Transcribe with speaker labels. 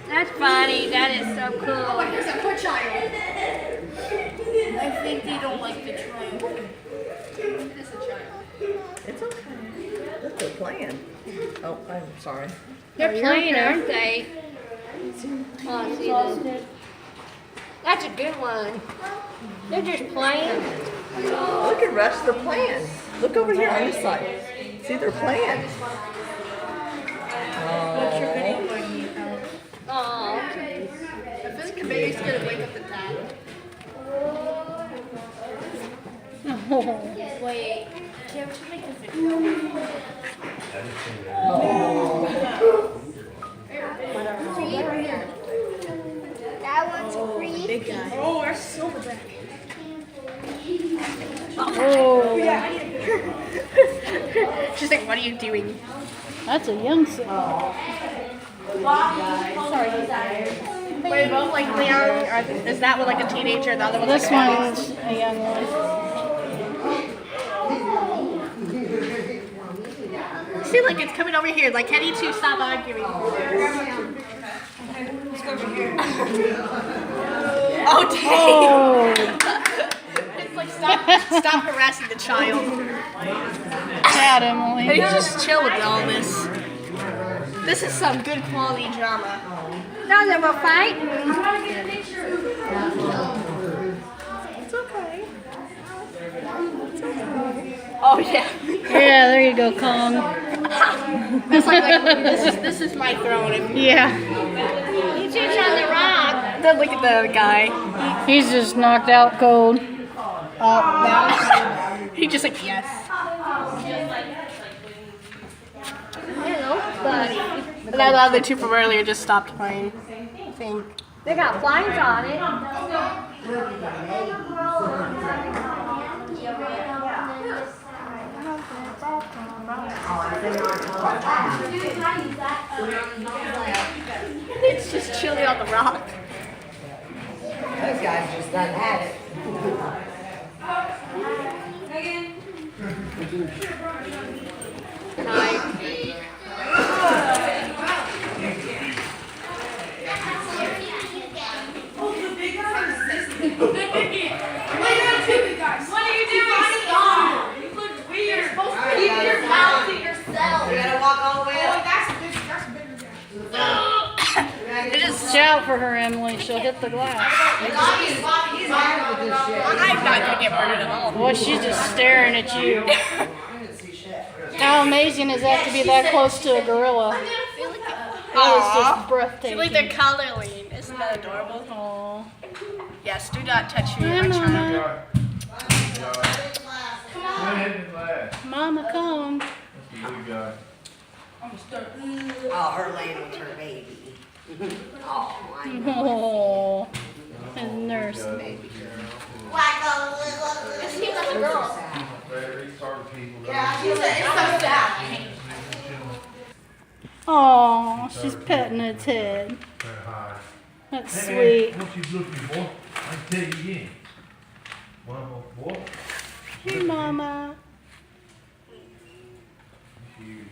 Speaker 1: That's funny. That is so cool.
Speaker 2: Oh, here's a poor child.
Speaker 1: I think they don't like the triangle.
Speaker 2: It is a child.
Speaker 3: It's okay. Look, they're playing. Oh, I'm sorry.
Speaker 1: They're playing, aren't they? Oh, see this. That's a good one. They're just playing.
Speaker 3: Look at Rush, they're playing. Look over here on this side. See, they're playing.
Speaker 2: What's your goodie for you?
Speaker 1: Oh.
Speaker 2: I feel like the baby's gonna wake up the dad.
Speaker 1: Wait. Can't you make a video? That one's green.
Speaker 2: Big guy. Oh, our silverback.
Speaker 1: Oh.
Speaker 2: Yeah. She's like, what are you doing?
Speaker 1: That's a young son.
Speaker 2: Sorry. Wait, both like Leon, or is that one like a teenager? The other one's
Speaker 1: This
Speaker 2: like a
Speaker 1: one's a young one.
Speaker 2: See, like it's coming over here. Like, can you two stop arguing? Oh, dang.
Speaker 1: Oh.
Speaker 2: It's like, stop harassing the child.
Speaker 1: Cat
Speaker 2: And
Speaker 1: Emily.
Speaker 2: you just chill with all this. This is some good quality drama.
Speaker 1: No, they were fighting.
Speaker 2: It's okay. Oh yeah.
Speaker 1: Yeah, there you go, Kong.
Speaker 2: It's like this is my throne.
Speaker 1: Yeah.
Speaker 2: He's just on the rock. Then look at the guy.
Speaker 1: He's just knocked out cold.
Speaker 2: Oh, now he just like yes. Hello, buddy. And then the other two from earlier just stopped playing. I think.
Speaker 1: They got blinds on it.
Speaker 2: It's just chilly on the rock.
Speaker 3: Those guys just done had it.
Speaker 1: Shout for her, Emily. She'll hit the glass.
Speaker 2: I'm not gonna get burned at all.
Speaker 1: Boy, she's just staring at you. How amazing is that to be that close to a gorilla? That was just breathtaking.
Speaker 2: Like they're coloring. Isn't that adorable?
Speaker 1: Aw.
Speaker 2: Yes, do not touch me,
Speaker 1: Hi,
Speaker 2: my child.
Speaker 1: Mama. Mama, come.
Speaker 3: Oh, her laying with her baby. Oh, I know.
Speaker 1: Oh, his nurse.
Speaker 3: Baby girl.
Speaker 2: It seems like a girl.
Speaker 3: Yeah, she said it's so sad.
Speaker 1: Oh, she's petting its head. That's sweet.
Speaker 4: What she's looking for, I can tell you again. One more boy.
Speaker 1: Hey, Mama.
Speaker 4: Huge.